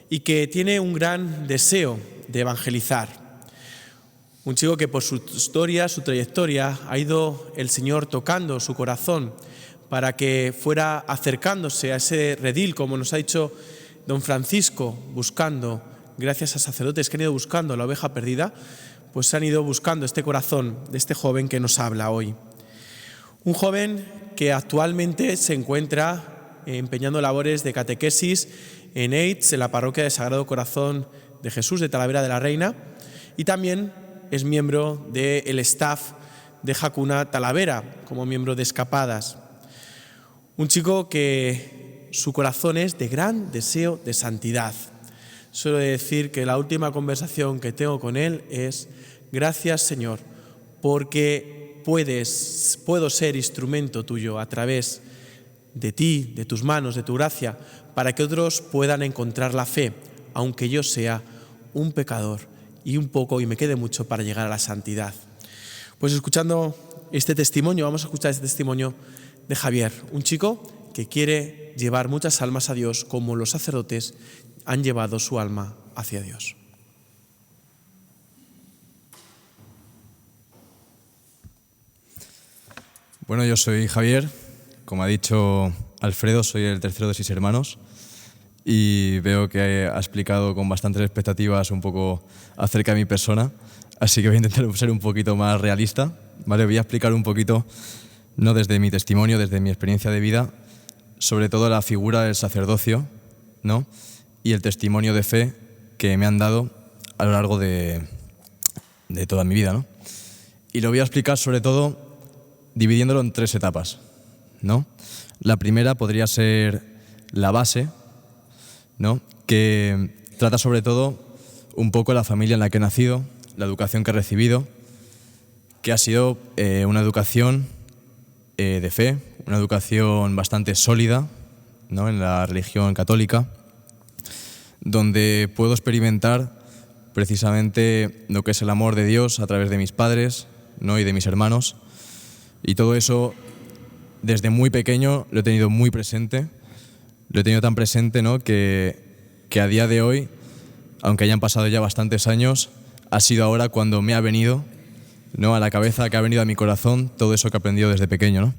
y que tiene un gran deseo de evangelizar. Un chico que por su historia, su trayectoria, ha ido el Señor tocando su corazón para que fuera acercándose a ese redil, como nos ha dicho don Francisco, buscando, gracias a sacerdotes que han ido buscando la oveja perdida, pues han ido buscando este corazón de este joven que nos habla hoy. Un joven que actualmente se encuentra empeñando labores de catequesis en EITS, en la parroquia de Sagrado Corazón de Jesús de Talavera de la Reina, y también es miembro del staff de Jacuna Talavera, como miembro de Escapadas. Un chico que su corazón es de gran deseo de santidad. Suelo decir que la última conversación que tengo con él es: gracias, Señor, porque puedo ser instrumento tuyo a través de ti, de tus manos, de tu gracia, para que otros puedan encontrar la fe, aunque yo sea un pecador y me quede mucho para llegar a la santidad. Pues escuchando este testimonio, vamos a escuchar este testimonio de Javier, un chico que quiere llevar muchas almas a Dios, como los sacerdotes han llevado su alma hacia Dios. Bueno, yo soy Javier, como ha dicho Alfredo, soy el tercero de 6 hermanos y veo que ha explicado con bastantes expectativas un poco acerca de mi persona, así que voy a intentar ser un poquito más realista, ¿vale? Voy a explicar un poquito, no desde mi testimonio, desde mi experiencia de vida, sobre todo la figura del sacerdocio, ¿no? Y el testimonio de fe que me han dado a lo largo de toda mi vida, ¿no? Y lo voy a explicar sobre todo dividiéndolo en 3 etapas, ¿no? La primera podría ser la base, ¿no? Que trata sobre todo un poco la familia en la que he nacido, la educación que he recibido, que ha sido una educación de fe, una educación bastante sólida, ¿no? En la religión católica, donde puedo experimentar precisamente lo que es el amor de Dios a través de mis padres, ¿no? Y de mis hermanos. Y todo eso, desde muy pequeño, lo he tenido muy presente. Lo he tenido tan presente, ¿no? que a día de hoy, aunque hayan pasado ya bastantes años, ha sido ahora cuando me ha venido ¿no?, a la cabeza, que ha venido a mi corazón todo eso que he aprendido desde pequeño, ¿no?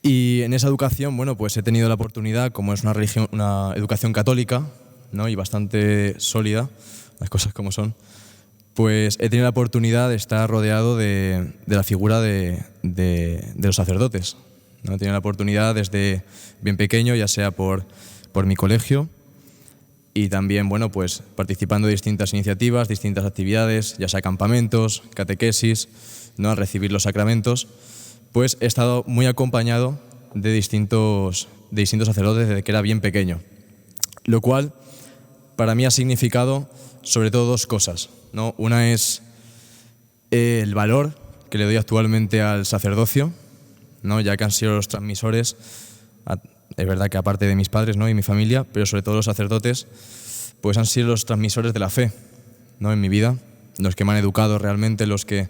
Y en esa educación, bueno, pues he tenido la oportunidad, como es una educación católica, ¿no?, y bastante sólida, las cosas como son, pues he tenido la oportunidad de estar rodeado de la figura de los sacerdotes, ¿no? He tenido la oportunidad desde bien pequeño, ya sea por mi colegio, y también, bueno, pues participando de distintas iniciativas, distintas actividades, ya sea campamentos, catequesis, ¿no?, al recibir los sacramentos, pues he estado muy acompañado de distintos sacerdotes desde que era bien pequeño, lo cual para mí ha significado sobre todo dos cosas, ¿no? Una es el valor que le doy actualmente al sacerdocio, ¿no?, ya que han sido los transmisores, es verdad que aparte de mis padres, ¿no?, y mi familia, pero sobre todo los sacerdotes, pues han sido los transmisores de la fe, ¿no?, en mi vida, los que me han educado realmente, los que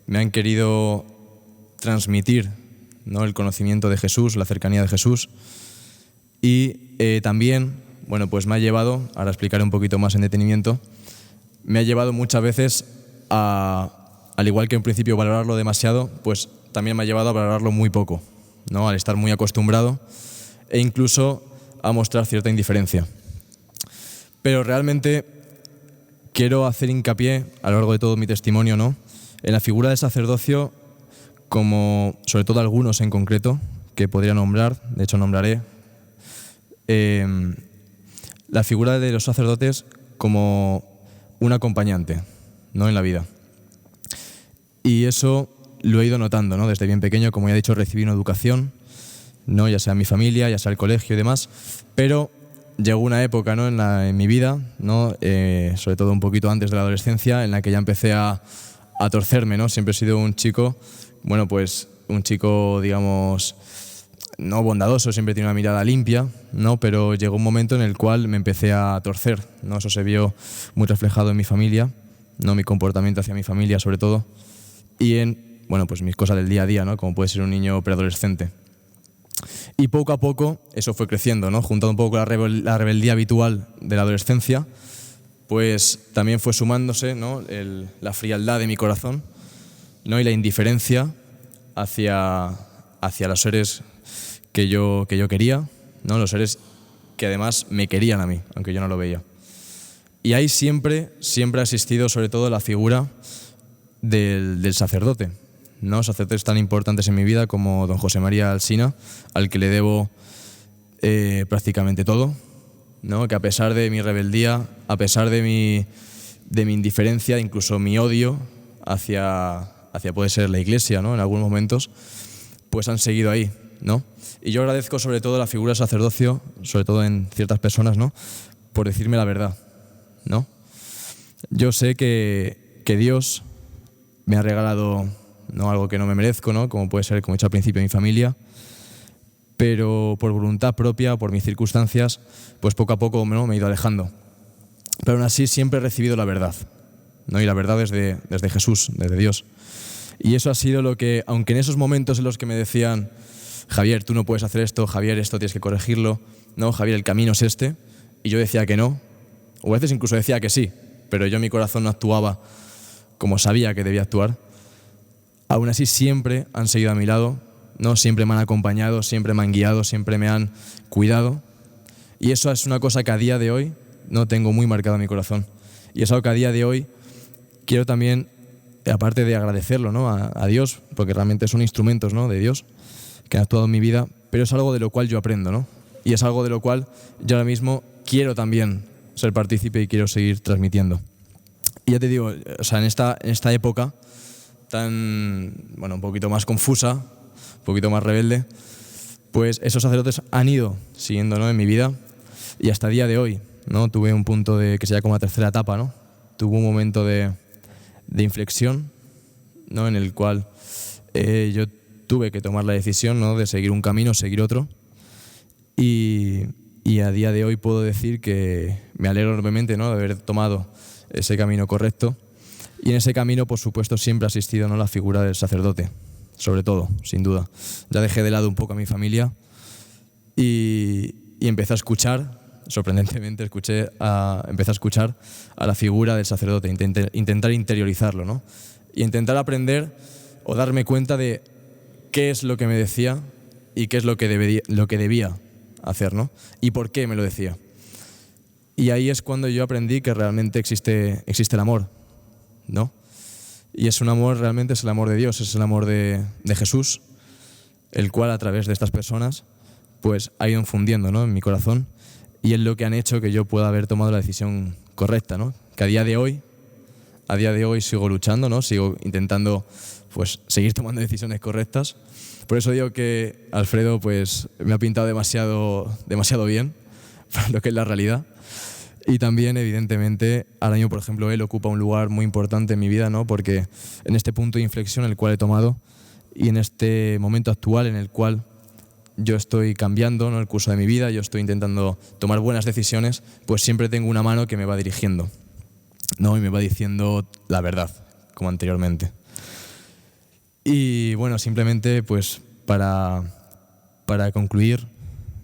me han querido transmitir, ¿no?, el conocimiento de Jesús, la cercanía de Jesús. Y también, bueno, pues me ha llevado, ahora explicaré un poquito más en detenimiento, me ha llevado muchas veces al igual que en principio valorarlo demasiado, pues también me ha llevado a valorarlo muy poco, ¿no?, al estar muy acostumbrado e incluso a mostrar cierta indiferencia. Pero realmente quiero hacer hincapié a lo largo de todo mi testimonio, ¿no?, en la figura del sacerdocio, como sobre todo algunos en concreto que podría nombrar, de hecho nombraré, la figura de los sacerdotes como un acompañante, ¿no?, en la vida. Y eso lo he ido notando, ¿no?, desde bien pequeño, como ya he dicho, recibí una educación, ¿no?, ya sea en mi familia, ya sea el colegio y demás, pero llegó una época, ¿no?, en mi vida, ¿no?, sobre todo un poquito antes de la adolescencia, en la que ya empecé a torcerme, ¿no? Siempre he sido un chico, bueno, pues un chico, digamos, no bondadoso, siempre tiene una mirada limpia, ¿no?, pero llegó un momento en el cual me empecé a torcer, ¿no? Eso se vio muy reflejado en mi familia, ¿no?, mi comportamiento hacia mi familia sobre todo, y en, bueno, pues mis cosas del día a día, ¿no?, como puede ser un niño preadolescente. Y poco a poco eso fue creciendo, ¿no?, juntando un poco con la rebeldía habitual de la adolescencia, pues también fue sumándose, ¿no?, la frialdad de mi corazón, ¿no?, y la indiferencia hacia los seres que yo quería, ¿no?, los seres que además me querían a mí, aunque yo no lo veía. Y ahí siempre ha existido sobre todo la figura del sacerdote, ¿no?, sacerdotes tan importantes en mi vida como don José María Alsina, al que le debo prácticamente todo, ¿no?, que a pesar de mi rebeldía, a pesar de mi indiferencia, incluso mi odio hacia puede ser la Iglesia, ¿no?, en algunos momentos, pues han seguido ahí, ¿no? Y yo agradezco sobre todo la figura del sacerdocio, sobre todo en ciertas personas, ¿no?, por decirme la verdad, ¿no? Yo sé que Dios me ha regalado, ¿no?, algo que no me merezco, ¿no?, como puede ser, como he dicho al principio, mi familia, pero por voluntad propia, por mis circunstancias, pues poco a poco, ¿no?, me he ido alejando. Pero aún así siempre he recibido la verdad, ¿no?, y la verdad desde Jesús, desde Dios. Y eso ha sido lo que, aunque en esos momentos en los que me decían, Javier, tú no puedes hacer esto, Javier, esto tienes que corregirlo, no, Javier, el camino es este, y yo decía que no, o a veces incluso decía que sí, pero yo mi corazón no actuaba como sabía que debía actuar, aún así siempre han seguido a mi lado, ¿no?, siempre me han acompañado, siempre me han guiado, siempre me han cuidado, y eso es una cosa que a día de hoy no tengo muy marcado en mi corazón, y es algo que a día de hoy quiero también, aparte de agradecerlo, ¿no?, a Dios, porque realmente son instrumentos, ¿no?, de Dios que han actuado en mi vida, pero es algo de lo cual yo aprendo, ¿no?, y es algo de lo cual yo ahora mismo quiero también ser partícipe y quiero seguir transmitiendo. Y ya te digo, o sea, en esta época tan, bueno, un poquito más confusa, un poquito más rebelde, pues esos sacerdotes han ido siguiendo, ¿no?, en mi vida, y hasta el día de hoy, ¿no?, tuve un punto que sería como la tercera etapa, ¿no?, tuve un momento de inflexión, ¿no?, en el cual yo tuve que tomar la decisión, ¿no?, de seguir un camino, seguir otro, y a día de hoy puedo decir que me alegro enormemente, ¿no?, de haber tomado ese camino correcto, y en ese camino, por supuesto, siempre ha existido, ¿no?, la figura del sacerdote, sobre todo, sin duda. Ya dejé de lado un poco a mi familia y empecé a escuchar, sorprendentemente empecé a escuchar a la figura del sacerdote, intentar interiorizarlo, ¿no?, y intentar aprender o darme cuenta de qué es lo que me decía y qué es lo que debía hacer, ¿no? Y por qué me lo decía. Y ahí es cuando yo aprendí que realmente existe el amor, ¿no? Y es un amor, realmente es el amor de Dios, es el amor de Jesús, el cual a través de estas personas pues ha ido infundiendo, ¿no?, en mi corazón, y es lo que han hecho que yo pueda haber tomado la decisión correcta, ¿no? Que a día de hoy sigo luchando, ¿no? Sigo intentando pues seguir tomando decisiones correctas. Por eso digo que Alfredo pues me ha pintado demasiado bien para lo que es la realidad. Y también, evidentemente, ahora mismo, por ejemplo, él ocupa un lugar muy importante en mi vida, ¿no? Porque en este punto de inflexión el cual he tomado y en este momento actual en el cual yo estoy cambiando, ¿no?, el curso de mi vida, yo estoy intentando tomar buenas decisiones, pues siempre tengo una mano que me va dirigiendo, ¿no? Y me va diciendo la verdad, como anteriormente. Y bueno, simplemente pues para concluir,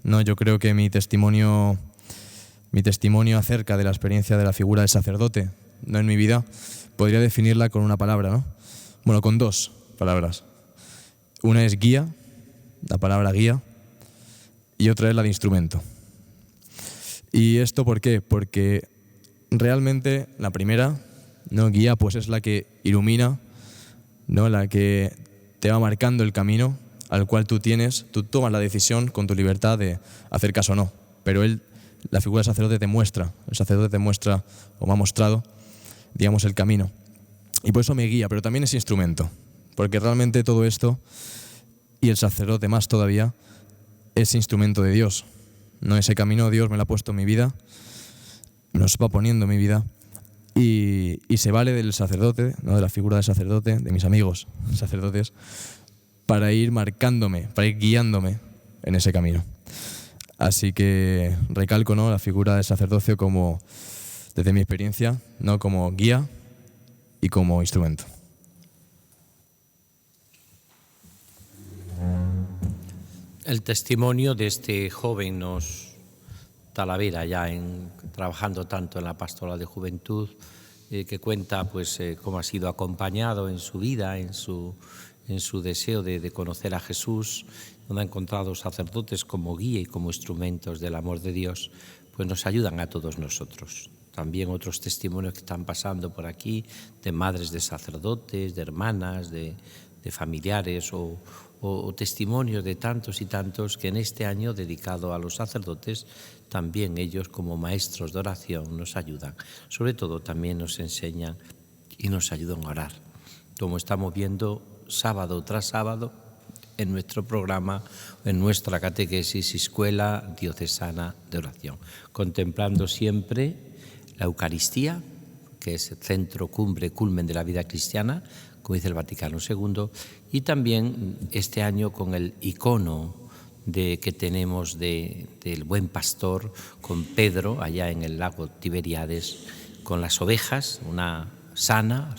¿no?, yo creo que mi testimonio acerca de la experiencia de la figura del sacerdote, ¿no?, en mi vida, podría definirla con una palabra, ¿no? Bueno, con dos palabras. Una es guía, la palabra guía, y otra es la de instrumento. ¿Y esto por qué? Porque realmente la primera, ¿no?, guía, pues es la que ilumina, ¿no?, la que te va marcando el camino al cual tú tomas la decisión con tu libertad de hacer caso o no, pero la figura del sacerdote el sacerdote te muestra o me ha mostrado, digamos, el camino. Y por eso me guía, pero también es instrumento, porque realmente todo esto, y el sacerdote más todavía, es instrumento de Dios. ¿No? Ese camino Dios me lo ha puesto en mi vida, me lo va poniendo en mi vida, y se vale del sacerdote, ¿no?, de la figura del sacerdote, de mis amigos sacerdotes, para ir marcándome, para ir guiándome en ese camino. Así que recalco, ¿no?, la figura del sacerdocio como, desde mi experiencia, ¿no?, como guía y como instrumento. El testimonio de este joven Talavera, ya trabajando tanto en la pastoral de juventud, que cuenta pues cómo ha sido acompañado en su vida, en su deseo de conocer a Jesús, donde ha encontrado sacerdotes como guía y como instrumentos del amor de Dios, pues nos ayudan a todos nosotros. También otros testimonios que están pasando por aquí, de madres de sacerdotes, de hermanas, de familiares o testimonios de tantos y tantos que en este año dedicado a los sacerdotes, también ellos como maestros de oración nos ayudan. Sobre todo también nos enseñan y nos ayudan a orar. Como estamos viendo sábado tras sábado en nuestro programa, en nuestra catequesis Escuela Diocesana de Oración, contemplando siempre la Eucaristía, que es el centro, cumbre, culmen de la vida cristiana, como dice el Vaticano II, y también este año con el icono que tenemos del buen pastor, con Pedro, allá en el lago Tiberíades, con las ovejas, una sana,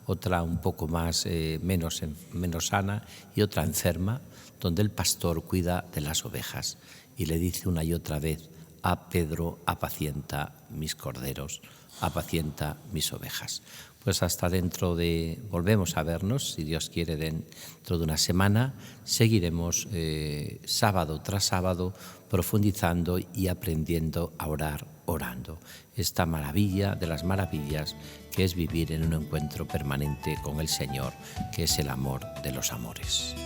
otra un poco más menos sana y otra enferma, donde el pastor cuida de las ovejas y le dice una y otra vez a Pedro: apacienta mis corderos, apacienta mis ovejas. Pues hasta volvemos a vernos, si Dios quiere, dentro de una semana. Seguiremos sábado tras sábado profundizando y aprendiendo a orar, orando. Esta maravilla de las maravillas que es vivir en un encuentro permanente con el Señor, que es el amor de los amores.